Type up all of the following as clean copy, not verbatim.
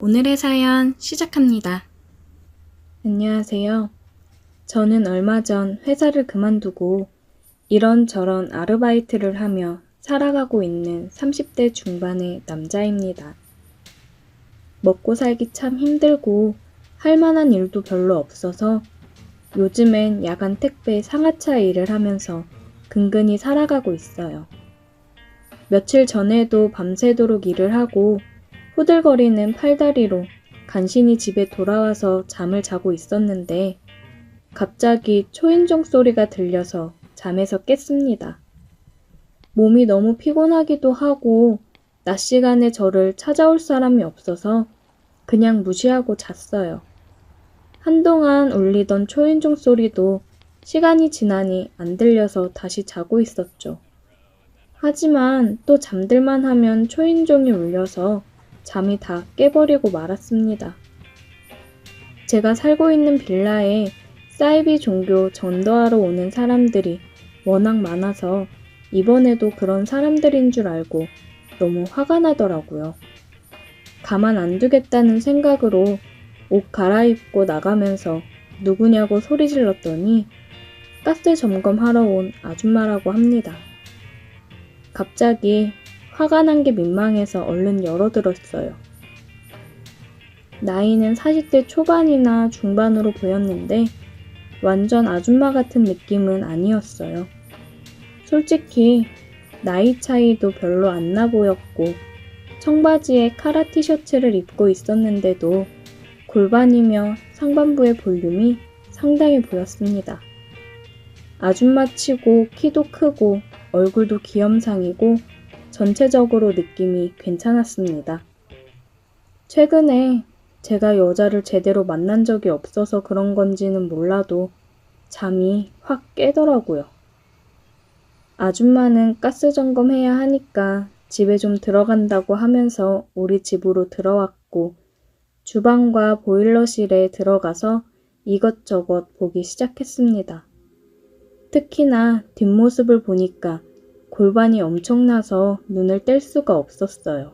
오늘의 사연 시작합니다. 안녕하세요. 저는 얼마 전 회사를 그만두고 이런저런 아르바이트를 하며 살아가고 있는 30대 중반의 남자입니다. 먹고 살기 참 힘들고 할 만한 일도 별로 없어서 요즘엔 야간 택배 상하차 일을 하면서 근근히 살아가고 있어요. 며칠 전에도 밤새도록 일을 하고 후들거리는 팔다리로 간신히 집에 돌아와서 잠을 자고 있었는데 갑자기 초인종 소리가 들려서 잠에서 깼습니다. 몸이 너무 피곤하기도 하고 낮 시간에 저를 찾아올 사람이 없어서 그냥 무시하고 잤어요. 한동안 울리던 초인종 소리도 시간이 지나니 안 들려서 다시 자고 있었죠. 하지만 또 잠들만 하면 초인종이 울려서 잠이 다 깨버리고 말았습니다. 제가 살고 있는 빌라에 사이비 종교 전도하러 오는 사람들이 워낙 많아서 이번에도 그런 사람들인 줄 알고 너무 화가 나더라고요. 가만 안 두겠다는 생각으로 옷 갈아입고 나가면서 누구냐고 소리 질렀더니 가스 점검하러 온 아줌마라고 합니다. 갑자기 화가 난 게 민망해서 얼른 열어들었어요. 나이는 40대 초반이나 중반으로 보였는데 완전 아줌마 같은 느낌은 아니었어요. 솔직히 나이 차이도 별로 안 나 보였고 청바지에 카라 티셔츠를 입고 있었는데도 골반이며 상반부의 볼륨이 상당히 보였습니다. 아줌마치고 키도 크고 얼굴도 귀염상이고 전체적으로 느낌이 괜찮았습니다. 최근에 제가 여자를 제대로 만난 적이 없어서 그런 건지는 몰라도 잠이 확 깨더라고요. 아줌마는 가스 점검해야 하니까 집에 좀 들어간다고 하면서 우리 집으로 들어왔고 주방과 보일러실에 들어가서 이것저것 보기 시작했습니다. 특히나 뒷모습을 보니까 골반이 엄청나서 눈을 뗄 수가 없었어요.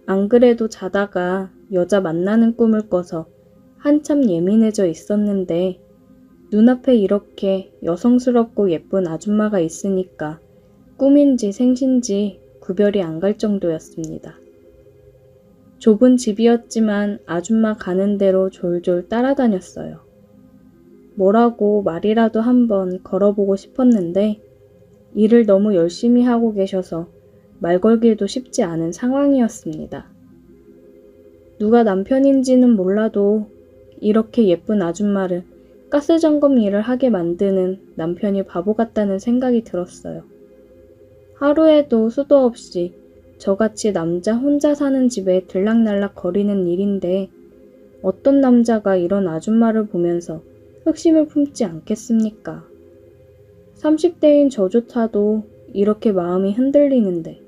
안 그래도 자다가 여자 만나는 꿈을 꿔서 한참 예민해져 있었는데 눈앞에 이렇게 여성스럽고 예쁜 아줌마가 있으니까 꿈인지 생신지 구별이 안 갈 정도였습니다. 좁은 집이었지만 아줌마 가는 대로 졸졸 따라다녔어요. 뭐라고 말이라도 한번 걸어보고 싶었는데 일을 너무 열심히 하고 계셔서 말 걸기도 쉽지 않은 상황이었습니다. 누가 남편인지는 몰라도 이렇게 예쁜 아줌마를 가스 점검 일을 하게 만드는 남편이 바보 같다는 생각이 들었어요. 하루에도 수도 없이 저같이 남자 혼자 사는 집에 들락날락 거리는 일인데 어떤 남자가 이런 아줌마를 보면서 흑심을 품지 않겠습니까? 30대인 저조차도 이렇게 마음이 흔들리는데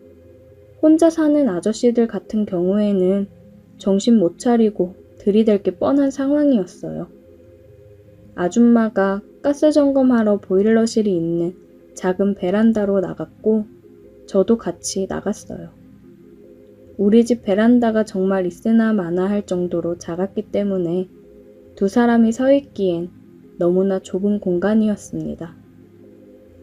혼자 사는 아저씨들 같은 경우에는 정신 못 차리고 들이댈 게 뻔한 상황이었어요. 아줌마가 가스 점검하러 보일러실이 있는 작은 베란다로 나갔고 저도 같이 나갔어요. 우리 집 베란다가 정말 있으나 마나 할 정도로 작았기 때문에 두 사람이 서 있기엔 너무나 좁은 공간이었습니다.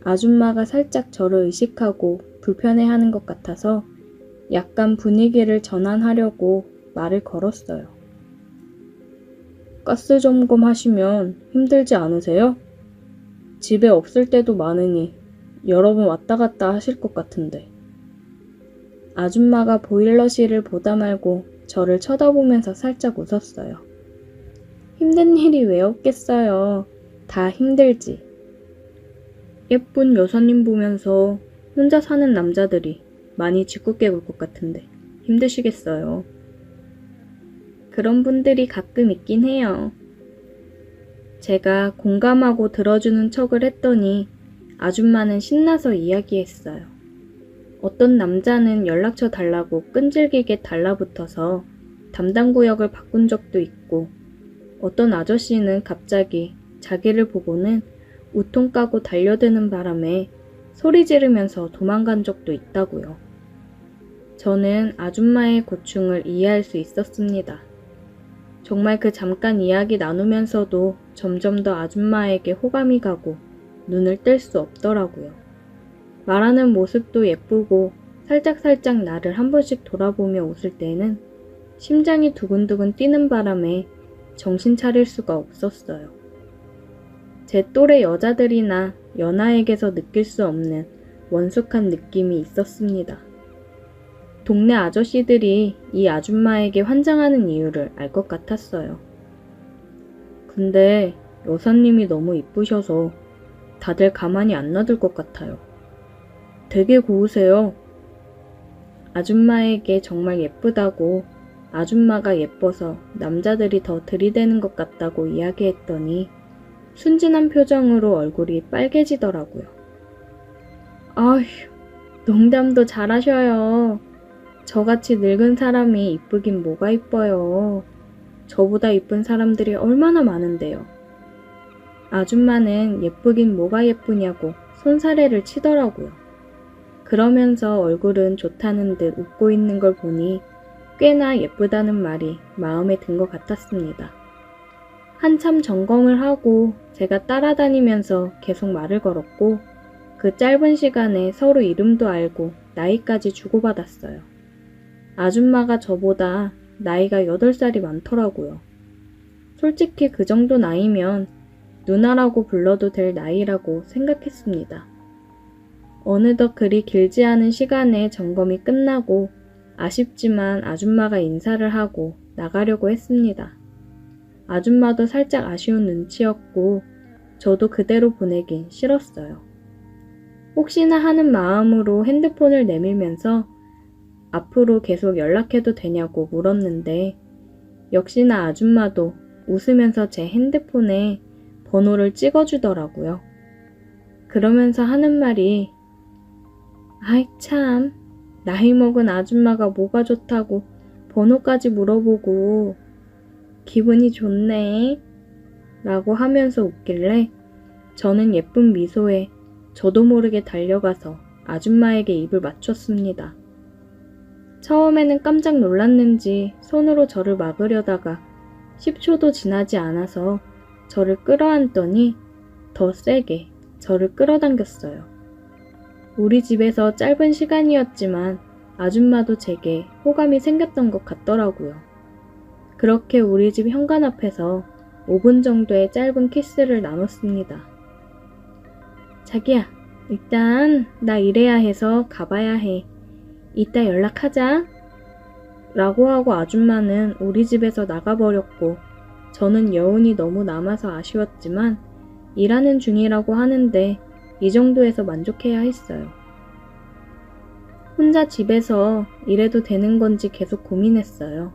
아줌마가 살짝 저를 의식하고 불편해하는 것 같아서 약간 분위기를 전환하려고 말을 걸었어요. 가스 점검하시면 힘들지 않으세요? 집에 없을 때도 많으니 여러 번 왔다 갔다 하실 것 같은데. 아줌마가 보일러실을 보다 말고 저를 쳐다보면서 살짝 웃었어요. 힘든 일이 왜 없겠어요. 다 힘들지. 예쁜 여사님 보면서 혼자 사는 남자들이 많이 짓궂게 굴 것 같은데 힘드시겠어요. 그런 분들이 가끔 있긴 해요. 제가 공감하고 들어주는 척을 했더니 아줌마는 신나서 이야기했어요. 어떤 남자는 연락처 달라고 끈질기게 달라붙어서 담당 구역을 바꾼 적도 있고 어떤 아저씨는 갑자기 자기를 보고는 우통 까고 달려드는 바람에 소리 지르면서 도망간 적도 있다고요. 저는 아줌마의 고충을 이해할 수 있었습니다. 정말 그 잠깐 이야기 나누면서도 점점 더 아줌마에게 호감이 가고 눈을 뗄 수 없더라고요. 말하는 모습도 예쁘고 살짝살짝 나를 한 번씩 돌아보며 웃을 때는 심장이 두근두근 뛰는 바람에 정신 차릴 수가 없었어요. 제 또래 여자들이나 연하에게서 느낄 수 없는 원숙한 느낌이 있었습니다. 동네 아저씨들이 이 아줌마에게 환장하는 이유를 알 것 같았어요. 근데 여사님이 너무 이쁘셔서 다들 가만히 안 놔둘 것 같아요. 되게 고우세요. 아줌마에게 정말 예쁘다고 아줌마가 예뻐서 남자들이 더 들이대는 것 같다고 이야기했더니 순진한 표정으로 얼굴이 빨개지더라고요. 아휴, 농담도 잘하셔요. 저같이 늙은 사람이 이쁘긴 뭐가 이뻐요. 저보다 이쁜 사람들이 얼마나 많은데요. 아줌마는 예쁘긴 뭐가 예쁘냐고 손사래를 치더라고요. 그러면서 얼굴은 좋다는 듯 웃고 있는 걸 보니 꽤나 예쁘다는 말이 마음에 든 것 같았습니다. 한참 점검을 하고 제가 따라다니면서 계속 말을 걸었고 그 짧은 시간에 서로 이름도 알고 나이까지 주고받았어요. 아줌마가 저보다 나이가 8살이 많더라고요. 솔직히 그 정도 나이면 누나라고 불러도 될 나이라고 생각했습니다. 어느덧 그리 길지 않은 시간에 점검이 끝나고 아쉽지만 아줌마가 인사를 하고 나가려고 했습니다. 아줌마도 살짝 아쉬운 눈치였고 저도 그대로 보내긴 싫었어요. 혹시나 하는 마음으로 핸드폰을 내밀면서 앞으로 계속 연락해도 되냐고 물었는데 역시나 아줌마도 웃으면서 제 핸드폰에 번호를 찍어주더라고요. 그러면서 하는 말이 아이 참, 나이 먹은 아줌마가 뭐가 좋다고 번호까지 물어보고 기분이 좋네 라고 하면서 웃길래 저는 예쁜 미소에 저도 모르게 달려가서 아줌마에게 입을 맞췄습니다. 처음에는 깜짝 놀랐는지 손으로 저를 막으려다가 10초도 지나지 않아서 저를 끌어안더니 더 세게 저를 끌어당겼어요. 우리 집에서 짧은 시간이었지만 아줌마도 제게 호감이 생겼던 것 같더라고요. 그렇게 우리 집 현관 앞에서 5분 정도의 짧은 키스를 나눴습니다. 자기야, 일단 나 일해야 해서 가봐야 해. 이따 연락하자. 라고 하고 아줌마는 우리 집에서 나가버렸고 저는 여운이 너무 남아서 아쉬웠지만 일하는 중이라고 하는데 이 정도에서 만족해야 했어요. 혼자 집에서 일해도 되는 건지 계속 고민했어요.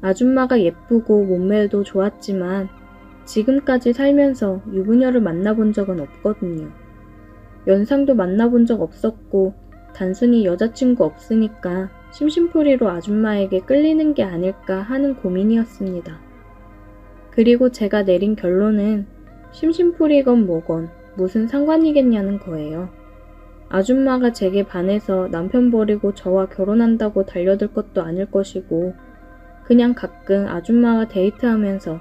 아줌마가 예쁘고 몸매도 좋았지만 지금까지 살면서 유부녀를 만나본 적은 없거든요. 연상도 만나본 적 없었고 단순히 여자친구 없으니까 심심풀이로 아줌마에게 끌리는 게 아닐까 하는 고민이었습니다. 그리고 제가 내린 결론은 심심풀이건 뭐건 무슨 상관이겠냐는 거예요. 아줌마가 제게 반해서 남편 버리고 저와 결혼한다고 달려들 것도 아닐 것이고 그냥 가끔 아줌마와 데이트하면서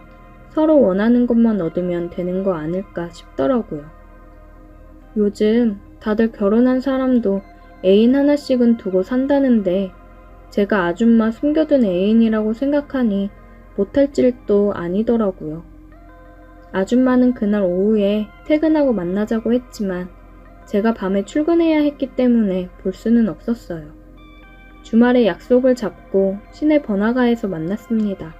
서로 원하는 것만 얻으면 되는 거 아닐까 싶더라고요. 요즘 다들 결혼한 사람도 애인 하나씩은 두고 산다는데 제가 아줌마 숨겨둔 애인이라고 생각하니 못할 질도 아니더라고요. 아줌마는 그날 오후에 퇴근하고 만나자고 했지만 제가 밤에 출근해야 했기 때문에 볼 수는 없었어요. 주말에 약속을 잡고 시내 번화가에서 만났습니다.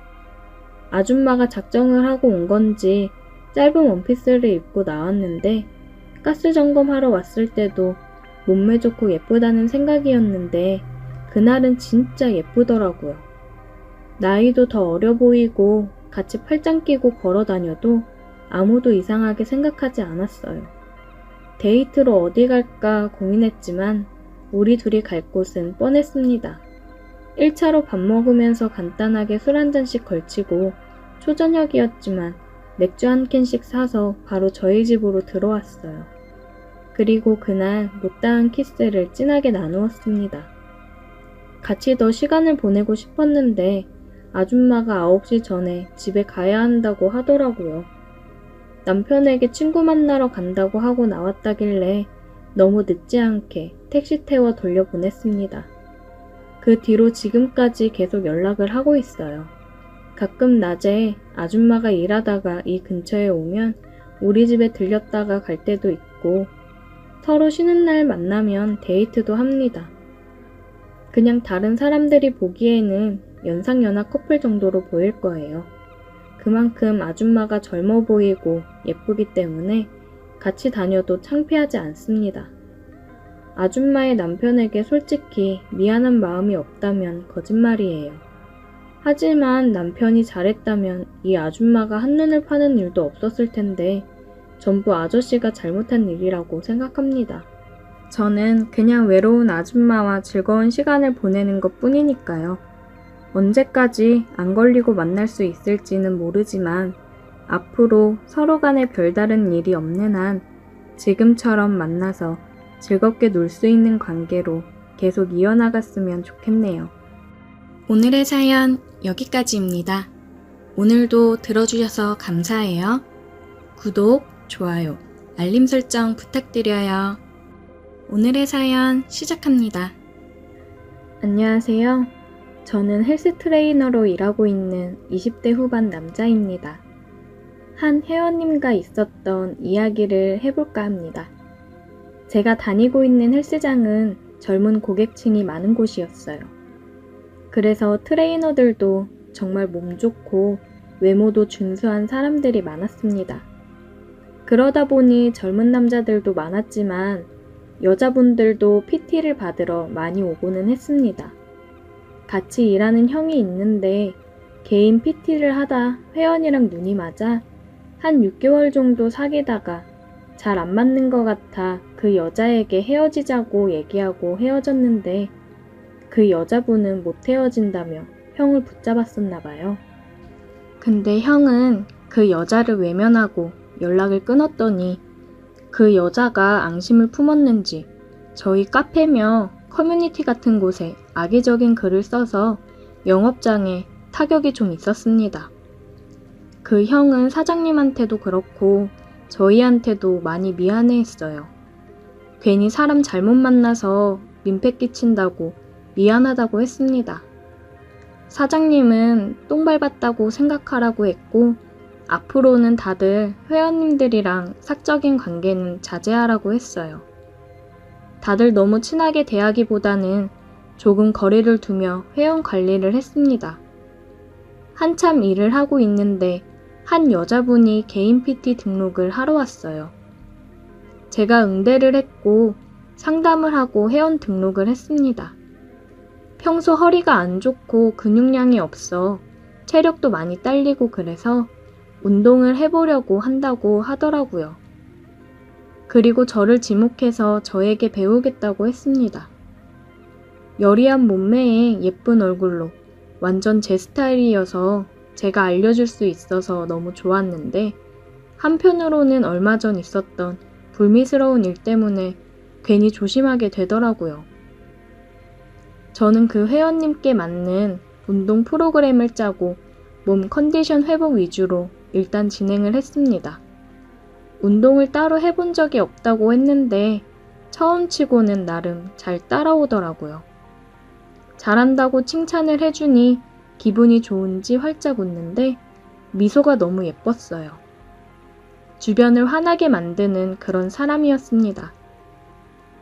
아줌마가 작정을 하고 온 건지 짧은 원피스를 입고 나왔는데 가스 점검하러 왔을 때도 몸매 좋고 예쁘다는 생각이었는데 그날은 진짜 예쁘더라고요. 나이도 더 어려 보이고 같이 팔짱 끼고 걸어 다녀도 아무도 이상하게 생각하지 않았어요. 데이트로 어디 갈까 고민했지만 우리 둘이 갈 곳은 뻔했습니다. 1차로 밥 먹으면서 간단하게 술 한 잔씩 걸치고 초저녁이었지만 맥주 한 캔씩 사서 바로 저희 집으로 들어왔어요. 그리고 그날 못다한 키스를 진하게 나누었습니다. 같이 더 시간을 보내고 싶었는데 아줌마가 9시 전에 집에 가야 한다고 하더라고요. 남편에게 친구 만나러 간다고 하고 나왔다길래 너무 늦지 않게 택시 태워 돌려보냈습니다. 그 뒤로 지금까지 계속 연락을 하고 있어요. 가끔 낮에 아줌마가 일하다가 이 근처에 오면 우리 집에 들렸다가 갈 때도 있고 서로 쉬는 날 만나면 데이트도 합니다. 그냥 다른 사람들이 보기에는 연상연하 커플 정도로 보일 거예요. 그만큼 아줌마가 젊어 보이고 예쁘기 때문에 같이 다녀도 창피하지 않습니다. 아줌마의 남편에게 솔직히 미안한 마음이 없다면 거짓말이에요. 하지만 남편이 잘했다면 이 아줌마가 한눈을 파는 일도 없었을 텐데 전부 아저씨가 잘못한 일이라고 생각합니다. 저는 그냥 외로운 아줌마와 즐거운 시간을 보내는 것 뿐이니까요. 언제까지 안 걸리고 만날 수 있을지는 모르지만 앞으로 서로 간에 별다른 일이 없는 한 지금처럼 만나서 즐겁게 놀 수 있는 관계로 계속 이어나갔으면 좋겠네요. 오늘의 사연 여기까지입니다. 오늘도 들어주셔서 감사해요. 구독, 좋아요, 알림 설정 부탁드려요. 오늘의 사연 시작합니다. 안녕하세요. 저는 헬스 트레이너로 일하고 있는 20대 후반 남자입니다. 한 회원님과 있었던 이야기를 해볼까 합니다. 제가 다니고 있는 헬스장은 젊은 고객층이 많은 곳이었어요. 그래서 트레이너들도 정말 몸 좋고 외모도 준수한 사람들이 많았습니다. 그러다 보니 젊은 남자들도 많았지만 여자분들도 PT를 받으러 많이 오고는 했습니다. 같이 일하는 형이 있는데 개인 PT를 하다 회원이랑 눈이 맞아 한 6개월 정도 사귀다가 잘 안 맞는 것 같아 그 여자에게 헤어지자고 얘기하고 헤어졌는데 그 여자분은 못 헤어진다며 형을 붙잡았었나 봐요. 근데 형은 그 여자를 외면하고 연락을 끊었더니 그 여자가 앙심을 품었는지 저희 카페며 커뮤니티 같은 곳에 악의적인 글을 써서 영업장에 타격이 좀 있었습니다. 그 형은 사장님한테도 그렇고 저희한테도 많이 미안해했어요. 괜히 사람 잘못 만나서 민폐 끼친다고 미안하다고 했습니다. 사장님은 똥 밟았다고 생각하라고 했고 앞으로는 다들 회원님들이랑 사적인 관계는 자제하라고 했어요. 다들 너무 친하게 대하기보다는 조금 거리를 두며 회원 관리를 했습니다. 한참 일을 하고 있는데 한 여자분이 개인 PT 등록을 하러 왔어요. 제가 응대를 했고 상담을 하고 회원 등록을 했습니다. 평소 허리가 안 좋고 근육량이 없어 체력도 많이 딸리고 그래서 운동을 해보려고 한다고 하더라고요. 그리고 저를 지목해서 저에게 배우겠다고 했습니다. 여리한 몸매에 예쁜 얼굴로 완전 제 스타일이어서 제가 알려줄 수 있어서 너무 좋았는데 한편으로는 얼마 전 있었던 불미스러운 일 때문에 괜히 조심하게 되더라고요. 저는 그 회원님께 맞는 운동 프로그램을 짜고 몸 컨디션 회복 위주로 일단 진행을 했습니다. 운동을 따로 해본 적이 없다고 했는데 처음 치고는 나름 잘 따라오더라고요. 잘한다고 칭찬을 해주니 기분이 좋은지 활짝 웃는데 미소가 너무 예뻤어요. 주변을 환하게 만드는 그런 사람이었습니다.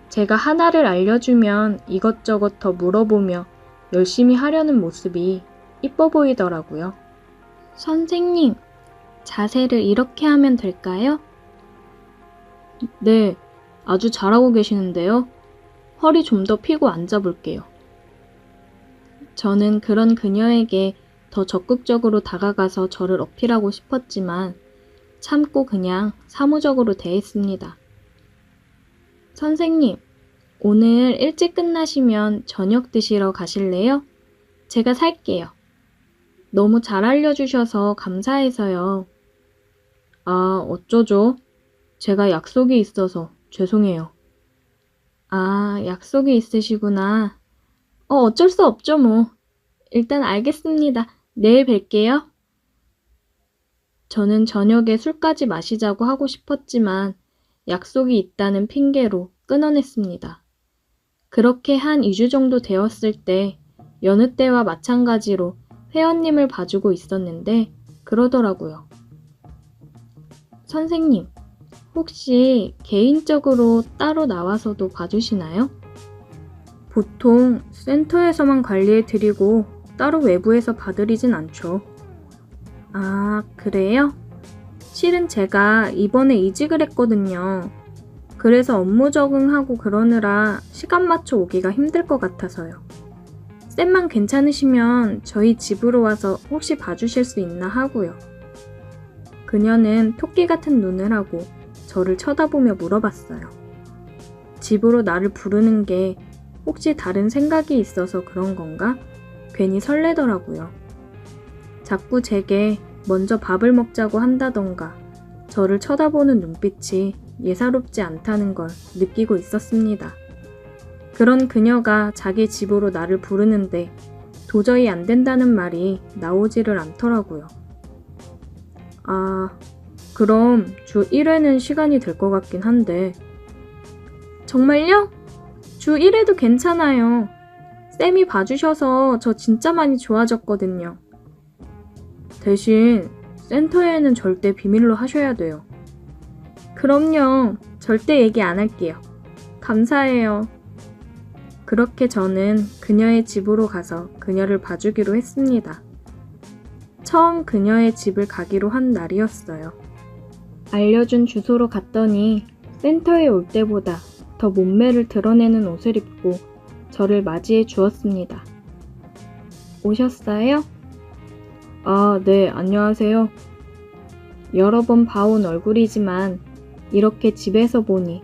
제가 하나를 알려주면 이것저것 더 물어보며 열심히 하려는 모습이 이뻐 보이더라고요. 선생님, 자세를 이렇게 하면 될까요? 네, 아주 잘하고 계시는데요. 허리 좀 더 펴고 앉아볼게요. 저는 그런 그녀에게 더 적극적으로 다가가서 저를 어필하고 싶었지만 참고 그냥 사무적으로 대했습니다. 선생님, 오늘 일찍 끝나시면 저녁 드시러 가실래요? 제가 살게요. 너무 잘 알려주셔서 감사해서요. 아, 어쩌죠? 제가 약속이 있어서 죄송해요. 아, 약속이 있으시구나. 어쩔 수 없죠, 뭐. 일단 알겠습니다. 내일 뵐게요. 저는 저녁에 술까지 마시자고 하고 싶었지만 약속이 있다는 핑계로 끊어냈습니다. 그렇게 한 2주 정도 되었을 때 여느 때와 마찬가지로 회원님을 봐주고 있었는데 그러더라고요. 선생님, 혹시 개인적으로 따로 나와서도 봐주시나요? 보통 센터에서만 관리해드리고 따로 외부에서 봐드리진 않죠. 아, 그래요? 실은 제가 이번에 이직을 했거든요. 그래서 업무 적응하고 그러느라 시간 맞춰 오기가 힘들 것 같아서요. 쌤만 괜찮으시면 저희 집으로 와서 혹시 봐주실 수 있나 하고요. 그녀는 토끼 같은 눈을 하고 저를 쳐다보며 물어봤어요. 집으로 나를 부르는 게 혹시 다른 생각이 있어서 그런 건가? 괜히 설레더라고요. 자꾸 제게 먼저 밥을 먹자고 한다던가 저를 쳐다보는 눈빛이 예사롭지 않다는 걸 느끼고 있었습니다. 그런 그녀가 자기 집으로 나를 부르는데 도저히 안 된다는 말이 나오지를 않더라고요. 아, 그럼 주 1회는 시간이 될 것 같긴 한데. 정말요? 주 1회도 괜찮아요. 쌤이 봐주셔서 저 진짜 많이 좋아졌거든요. 대신 센터에는 절대 비밀로 하셔야 돼요. 그럼요. 절대 얘기 안 할게요. 감사해요. 그렇게 저는 그녀의 집으로 가서 그녀를 봐주기로 했습니다. 처음 그녀의 집을 가기로 한 날이었어요. 알려준 주소로 갔더니 센터에 올 때보다 더 몸매를 드러내는 옷을 입고 저를 맞이해 주었습니다. 오셨어요? 아, 네, 안녕하세요. 여러 번 봐온 얼굴이지만 이렇게 집에서 보니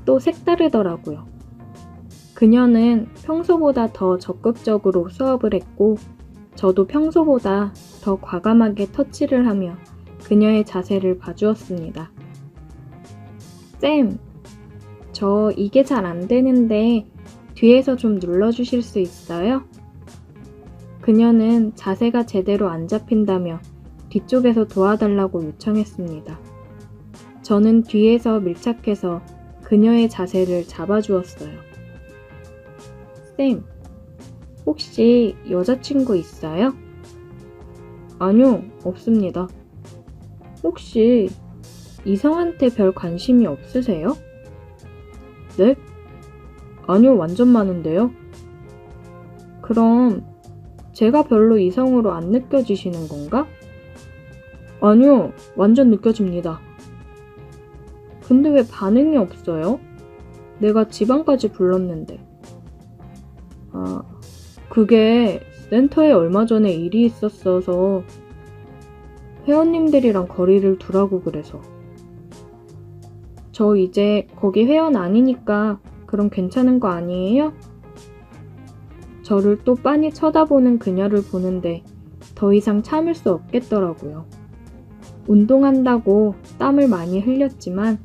또 색다르더라고요. 그녀는 평소보다 더 적극적으로 수업을 했고 저도 평소보다 더 과감하게 터치를 하며 그녀의 자세를 봐주었습니다. 쌤, 저 이게 잘 안 되는데 뒤에서 좀 눌러주실 수 있어요? 그녀는 자세가 제대로 안 잡힌다며 뒤쪽에서 도와달라고 요청했습니다. 저는 뒤에서 밀착해서 그녀의 자세를 잡아주었어요. 쌤, 혹시 여자친구 있어요? 아니요, 없습니다. 혹시 이성한테 별 관심이 없으세요? 네? 아니요, 완전 많은데요. 그럼 제가 별로 이성으로 안 느껴지시는 건가? 아니요, 완전 느껴집니다. 근데 왜 반응이 없어요? 내가 지방까지 불렀는데. 아, 그게 센터에 얼마 전에 일이 있었어서 회원님들이랑 거리를 두라고 그래서. 저 이제 거기 회원 아니니까 그럼 괜찮은 거 아니에요? 저를 또 빤히 쳐다보는 그녀를 보는데 더 이상 참을 수 없겠더라고요. 운동한다고 땀을 많이 흘렸지만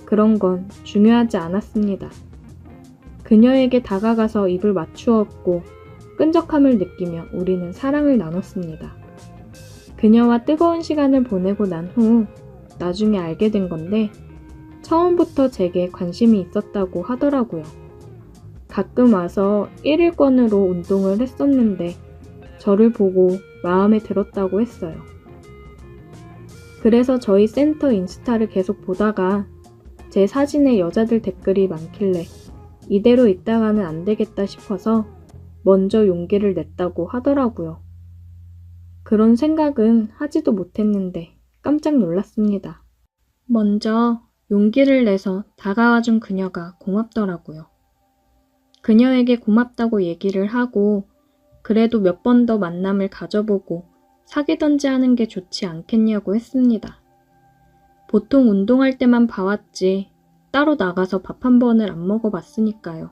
그런 건 중요하지 않았습니다. 그녀에게 다가가서 입을 맞추었고 끈적함을 느끼며 우리는 사랑을 나눴습니다. 그녀와 뜨거운 시간을 보내고 난 후 나중에 알게 된 건데 처음부터 제게 관심이 있었다고 하더라고요. 가끔 와서 1일권으로 운동을 했었는데 저를 보고 마음에 들었다고 했어요. 그래서 저희 센터 인스타를 계속 보다가 제 사진에 여자들 댓글이 많길래 이대로 있다가는 안 되겠다 싶어서 먼저 용기를 냈다고 하더라고요. 그런 생각은 하지도 못했는데 깜짝 놀랐습니다. 먼저 용기를 내서 다가와준 그녀가 고맙더라고요. 그녀에게 고맙다고 얘기를 하고 그래도 몇 번 더 만남을 가져보고 사귀던지 하는 게 좋지 않겠냐고 했습니다. 보통 운동할 때만 봐왔지 따로 나가서 밥 한 번을 안 먹어봤으니까요.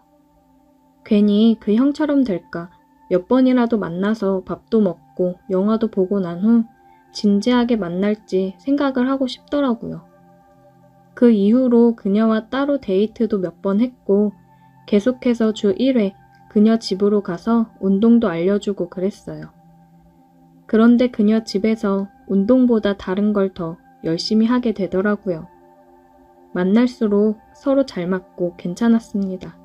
괜히 그 형처럼 될까 몇 번이라도 만나서 밥도 먹고 영화도 보고 난 후 진지하게 만날지 생각을 하고 싶더라고요. 그 이후로 그녀와 따로 데이트도 몇 번 했고 계속해서 주 1회 그녀 집으로 가서 운동도 알려주고 그랬어요. 그런데 그녀 집에서 운동보다 다른 걸 더 열심히 하게 되더라고요. 만날수록 서로 잘 맞고 괜찮았습니다.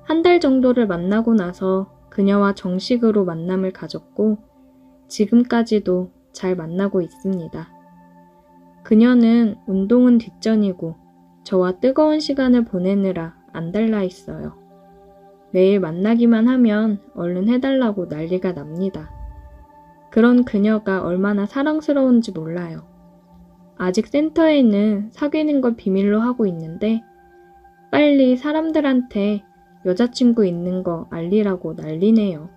한 달 정도를 만나고 나서 그녀와 정식으로 만남을 가졌고 지금까지도 잘 만나고 있습니다. 그녀는 운동은 뒷전이고 저와 뜨거운 시간을 보내느라 안달나 있어요. 매일 만나기만 하면 얼른 해달라고 난리가 납니다. 그런 그녀가 얼마나 사랑스러운지 몰라요. 아직 센터에는 사귀는 걸 비밀로 하고 있는데 빨리 사람들한테 여자친구 있는 거 알리라고 난리네요.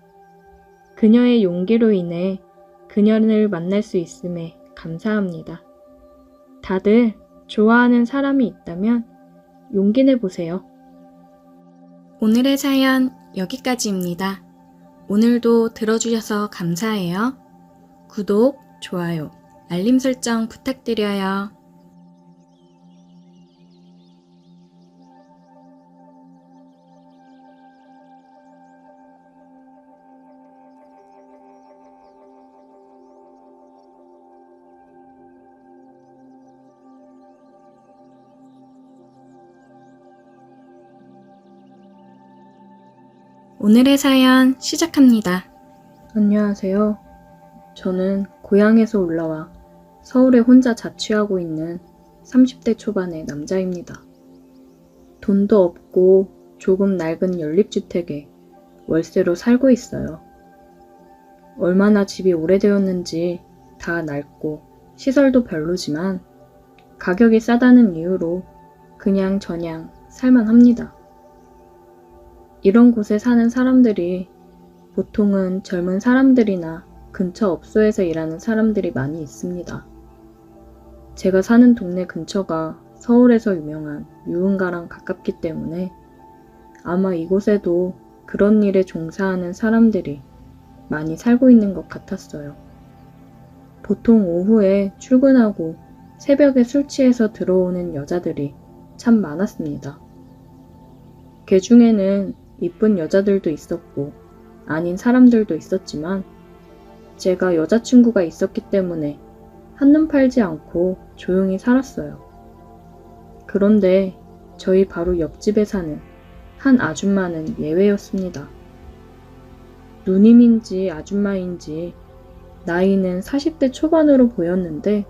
그녀의 용기로 인해 그녀를 만날 수 있음에 감사합니다. 다들 좋아하는 사람이 있다면 용기 내보세요. 오늘의 사연 여기까지입니다. 오늘도 들어주셔서 감사해요. 구독, 좋아요, 알림 설정 부탁드려요. 오늘의 사연 시작합니다. 안녕하세요. 저는 고향에서 올라와 서울에 혼자 자취하고 있는 30대 초반의 남자입니다. 돈도 없고 조금 낡은 연립주택에 월세로 살고 있어요. 얼마나 집이 오래되었는지 다 낡고 시설도 별로지만 가격이 싸다는 이유로 그냥 저냥 살만합니다. 이런 곳에 사는 사람들이 보통은 젊은 사람들이나 근처 업소에서 일하는 사람들이 많이 있습니다. 제가 사는 동네 근처가 서울에서 유명한 유흥가랑 가깝기 때문에 아마 이곳에도 그런 일에 종사하는 사람들이 많이 살고 있는 것 같았어요. 보통 오후에 출근하고 새벽에 술 취해서 들어오는 여자들이 참 많았습니다. 그 중에는 이쁜 여자들도 있었고 아닌 사람들도 있었지만 제가 여자친구가 있었기 때문에 한눈 팔지 않고 조용히 살았어요. 그런데 저희 바로 옆집에 사는 한 아줌마는 예외였습니다. 누님인지 아줌마인지 나이는 40대 초반으로 보였는데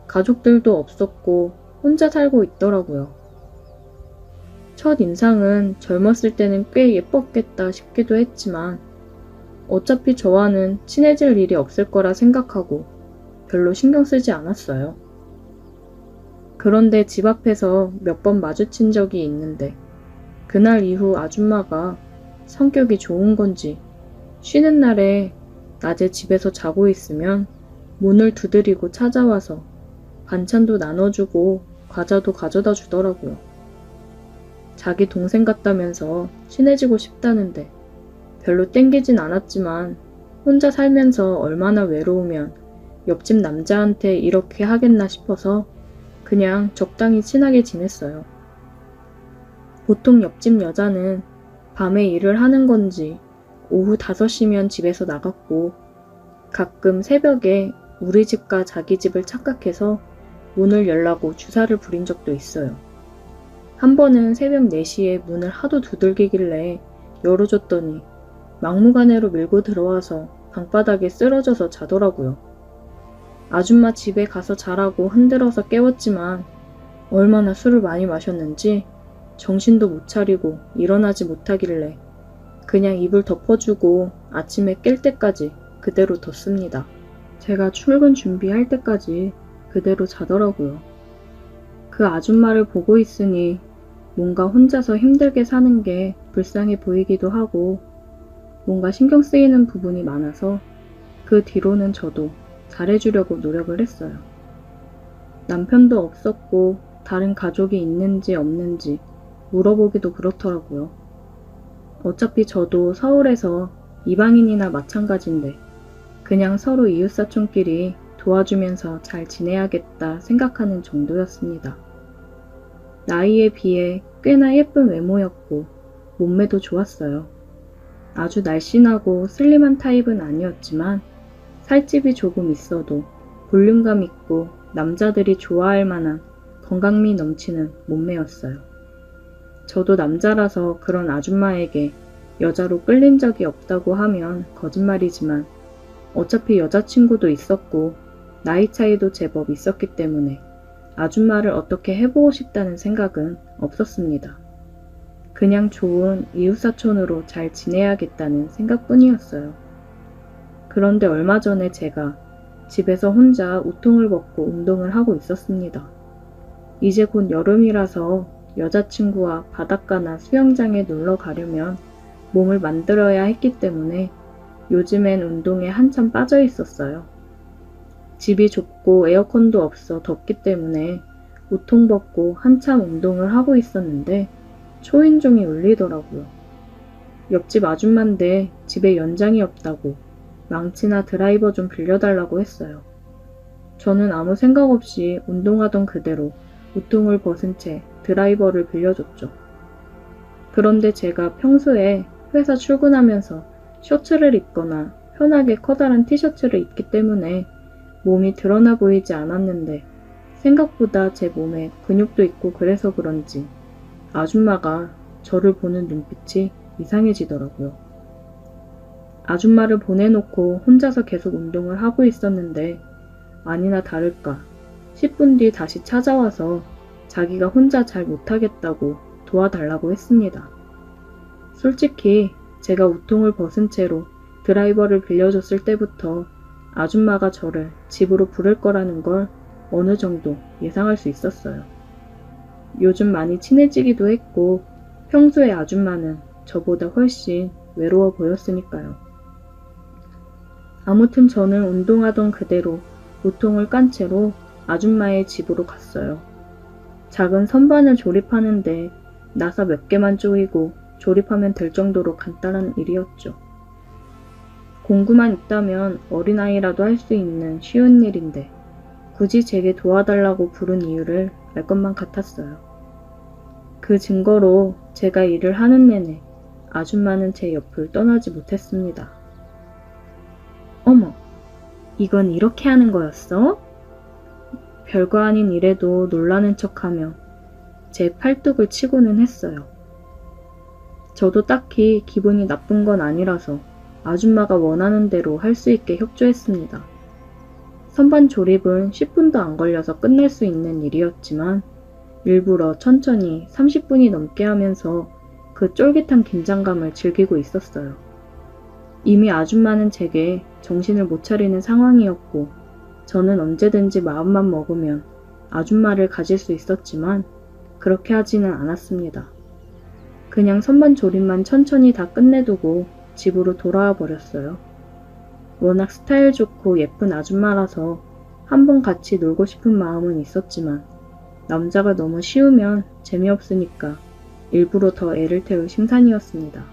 가족들도 없었고 혼자 살고 있더라고요. 첫 인상은 젊었을 때는 꽤 예뻤겠다 싶기도 했지만 어차피 저와는 친해질 일이 없을 거라 생각하고 별로 신경 쓰지 않았어요. 그런데 집 앞에서 몇 번 마주친 적이 있는데 그날 이후 아줌마가 성격이 좋은 건지 쉬는 날에 낮에 집에서 자고 있으면 문을 두드리고 찾아와서 반찬도 나눠주고 과자도 가져다 주더라고요. 자기 동생 같다면서 친해지고 싶다는데 별로 땡기진 않았지만 혼자 살면서 얼마나 외로우면 옆집 남자한테 이렇게 하겠나 싶어서 그냥 적당히 친하게 지냈어요. 보통 옆집 여자는 밤에 일을 하는 건지 오후 5시면 집에서 나갔고 가끔 새벽에 우리 집과 자기 집을 착각해서 문을 열라고 주사를 부린 적도 있어요. 한 번은 새벽 4시에 문을 하도 두들기길래 열어줬더니 막무가내로 밀고 들어와서 방바닥에 쓰러져서 자더라고요. 아줌마 집에 가서 자라고 흔들어서 깨웠지만 얼마나 술을 많이 마셨는지 정신도 못 차리고 일어나지 못하길래 그냥 이불 덮어주고 아침에 깰 때까지 그대로 뒀습니다. 제가 출근 준비할 때까지 그대로 자더라고요. 그 아줌마를 보고 있으니 뭔가 혼자서 힘들게 사는 게 불쌍해 보이기도 하고 뭔가 신경 쓰이는 부분이 많아서 그 뒤로는 저도 잘해주려고 노력을 했어요. 남편도 없었고 다른 가족이 있는지 없는지 물어보기도 그렇더라고요. 어차피 저도 서울에서 이방인이나 마찬가지인데 그냥 서로 이웃사촌끼리 도와주면서 잘 지내야겠다 생각하는 정도였습니다. 나이에 비해 꽤나 예쁜 외모였고 몸매도 좋았어요. 아주 날씬하고 슬림한 타입은 아니었지만 살집이 조금 있어도 볼륨감 있고 남자들이 좋아할 만한 건강미 넘치는 몸매였어요. 저도 남자라서 그런 아줌마에게 여자로 끌린 적이 없다고 하면 거짓말이지만 어차피 여자친구도 있었고 나이 차이도 제법 있었기 때문에 아줌마를 어떻게 해보고 싶다는 생각은 없었습니다. 그냥 좋은 이웃사촌으로 잘 지내야겠다는 생각뿐이었어요. 그런데 얼마 전에 제가 집에서 혼자 우통을 벗고 운동을 하고 있었습니다. 이제 곧 여름이라서 여자친구와 바닷가나 수영장에 놀러 가려면 몸을 만들어야 했기 때문에 요즘엔 운동에 한참 빠져 있었어요. 집이 좁고 에어컨도 없어 덥기 때문에 우통 벗고 한참 운동을 하고 있었는데 초인종이 울리더라고요. 옆집 아줌마인데 집에 연장이 없다고 망치나 드라이버 좀 빌려달라고 했어요. 저는 아무 생각 없이 운동하던 그대로 우통을 벗은 채 드라이버를 빌려줬죠. 그런데 제가 평소에 회사 출근하면서 셔츠를 입거나 편하게 커다란 티셔츠를 입기 때문에 몸이 드러나 보이지 않았는데 생각보다 제 몸에 근육도 있고 그래서 그런지 아줌마가 저를 보는 눈빛이 이상해지더라고요. 아줌마를 보내놓고 혼자서 계속 운동을 하고 있었는데 아니나 다를까 10분 뒤 다시 찾아와서 자기가 혼자 잘 못하겠다고 도와달라고 했습니다. 솔직히 제가 우통을 벗은 채로 드라이버를 빌려줬을 때부터 아줌마가 저를 집으로 부를 거라는 걸 어느 정도 예상할 수 있었어요. 요즘 많이 친해지기도 했고 평소에 아줌마는 저보다 훨씬 외로워 보였으니까요. 아무튼 저는 운동하던 그대로 우통을 깐 채로 아줌마의 집으로 갔어요. 작은 선반을 조립하는데 나사 몇 개만 조이고 조립하면 될 정도로 간단한 일이었죠. 공구만 있다면 어린아이라도 할 수 있는 쉬운 일인데 굳이 제게 도와달라고 부른 이유를 알 것만 같았어요. 그 증거로 제가 일을 하는 내내 아줌마는 제 옆을 떠나지 못했습니다. 어머, 이건 이렇게 하는 거였어? 별거 아닌 일에도 놀라는 척하며 제 팔뚝을 치고는 했어요. 저도 딱히 기분이 나쁜 건 아니라서 아줌마가 원하는 대로 할 수 있게 협조했습니다. 선반 조립은 10분도 안 걸려서 끝낼 수 있는 일이었지만 일부러 천천히 30분이 넘게 하면서 그 쫄깃한 긴장감을 즐기고 있었어요. 이미 아줌마는 제게 정신을 못 차리는 상황이었고 저는 언제든지 마음만 먹으면 아줌마를 가질 수 있었지만 그렇게 하지는 않았습니다. 그냥 선반 조립만 천천히 다 끝내두고 집으로 돌아와 버렸어요. 워낙 스타일 좋고 예쁜 아줌마라서 한번 같이 놀고 싶은 마음은 있었지만 남자가 너무 쉬우면 재미없으니까 일부러 더 애를 태울 심산이었습니다.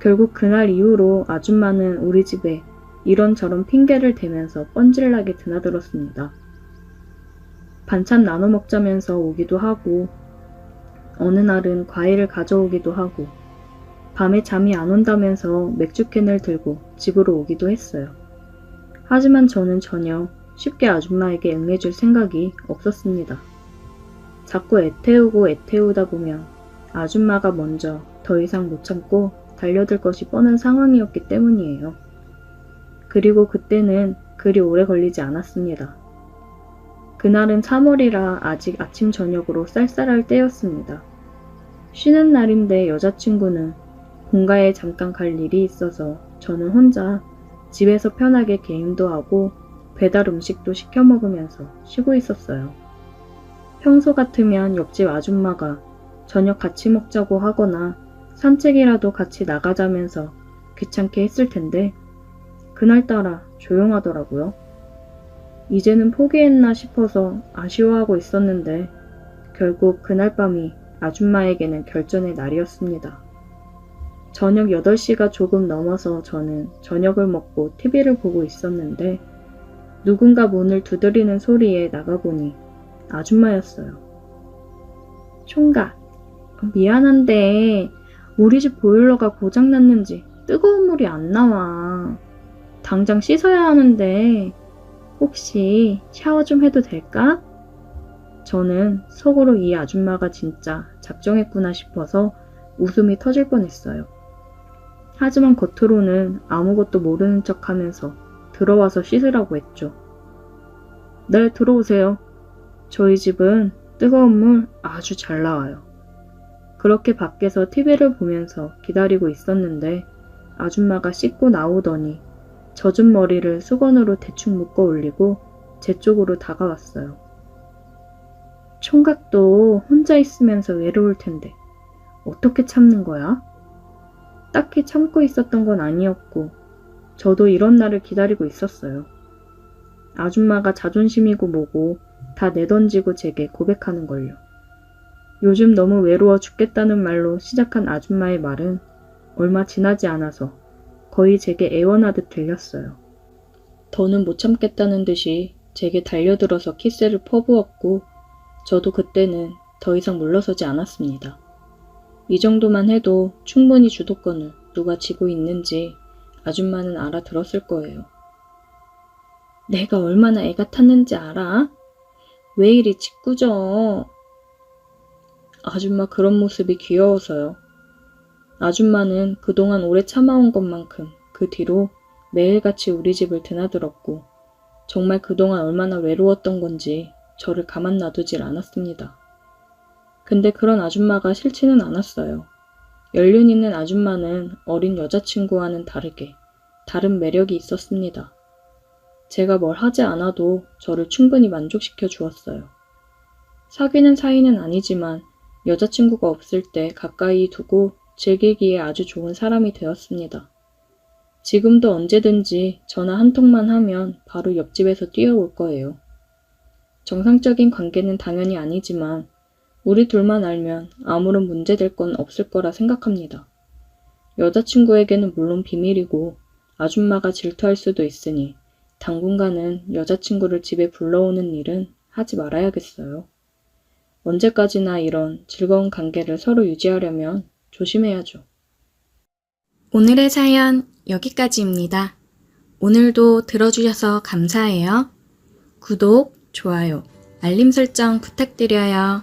결국 그날 이후로 아줌마는 우리 집에 이런저런 핑계를 대면서 뻔질나게 드나들었습니다. 반찬 나눠 먹자면서 오기도 하고 어느 날은 과일을 가져오기도 하고 밤에 잠이 안 온다면서 맥주캔을 들고 집으로 오기도 했어요. 하지만 저는 전혀 쉽게 아줌마에게 응해줄 생각이 없었습니다. 자꾸 애태우고 애태우다 보면 아줌마가 먼저 더 이상 못 참고 달려들 것이 뻔한 상황이었기 때문이에요. 그리고 그때는 그리 오래 걸리지 않았습니다. 그날은 3월이라 아직 아침 저녁으로 쌀쌀할 때였습니다. 쉬는 날인데 여자친구는 본가에 잠깐 갈 일이 있어서 저는 혼자 집에서 편하게 게임도 하고 배달 음식도 시켜 먹으면서 쉬고 있었어요. 평소 같으면 옆집 아줌마가 저녁 같이 먹자고 하거나 산책이라도 같이 나가자면서 귀찮게 했을 텐데 그날따라 조용하더라고요. 이제는 포기했나 싶어서 아쉬워하고 있었는데 결국 그날 밤이 아줌마에게는 결전의 날이었습니다. 저녁 8시가 조금 넘어서 저는 저녁을 먹고 TV를 보고 있었는데 누군가 문을 두드리는 소리에 나가보니 아줌마였어요. 총각, 미안한데 우리 집 보일러가 고장났는지 뜨거운 물이 안 나와. 당장 씻어야 하는데 혹시 샤워 좀 해도 될까? 저는 속으로 이 아줌마가 진짜 작정했구나 싶어서 웃음이 터질 뻔했어요. 하지만 겉으로는 아무것도 모르는 척하면서 들어와서 씻으라고 했죠. 네, 들어오세요. 저희 집은 뜨거운 물 아주 잘 나와요. 그렇게 밖에서 TV를 보면서 기다리고 있었는데 아줌마가 씻고 나오더니 젖은 머리를 수건으로 대충 묶어 올리고 제 쪽으로 다가왔어요. 총각도 혼자 있으면서 외로울 텐데 어떻게 참는 거야? 딱히 참고 있었던 건 아니었고 저도 이런 날을 기다리고 있었어요. 아줌마가 자존심이고 뭐고 다 내던지고 제게 고백하는 걸요. 요즘 너무 외로워 죽겠다는 말로 시작한 아줌마의 말은 얼마 지나지 않아서 거의 제게 애원하듯 들렸어요. 더는 못 참겠다는 듯이 제게 달려들어서 키스를 퍼부었고 저도 그때는 더 이상 물러서지 않았습니다. 이 정도만 해도 충분히 주도권을 누가 쥐고 있는지 아줌마는 알아들었을 거예요. 내가 얼마나 애가 탔는지 알아? 왜 이리 짓궂어? 아줌마 그런 모습이 귀여워서요. 아줌마는 그동안 오래 참아온 것만큼 그 뒤로 매일같이 우리 집을 드나들었고 정말 그동안 얼마나 외로웠던 건지 저를 가만 놔두질 않았습니다. 근데 그런 아줌마가 싫지는 않았어요. 연륜 있는 아줌마는 어린 여자친구와는 다르게 다른 매력이 있었습니다. 제가 뭘 하지 않아도 저를 충분히 만족시켜 주었어요. 사귀는 사이는 아니지만 여자친구가 없을 때 가까이 두고 즐기기에 아주 좋은 사람이 되었습니다. 지금도 언제든지 전화 한 통만 하면 바로 옆집에서 뛰어올 거예요. 정상적인 관계는 당연히 아니지만 우리 둘만 알면 아무런 문제될 건 없을 거라 생각합니다. 여자친구에게는 물론 비밀이고 아줌마가 질투할 수도 있으니 당분간은 여자친구를 집에 불러오는 일은 하지 말아야겠어요. 언제까지나 이런 즐거운 관계를 서로 유지하려면 조심해야죠. 오늘의 사연 여기까지입니다. 오늘도 들어주셔서 감사해요. 구독, 좋아요, 알림 설정 부탁드려요.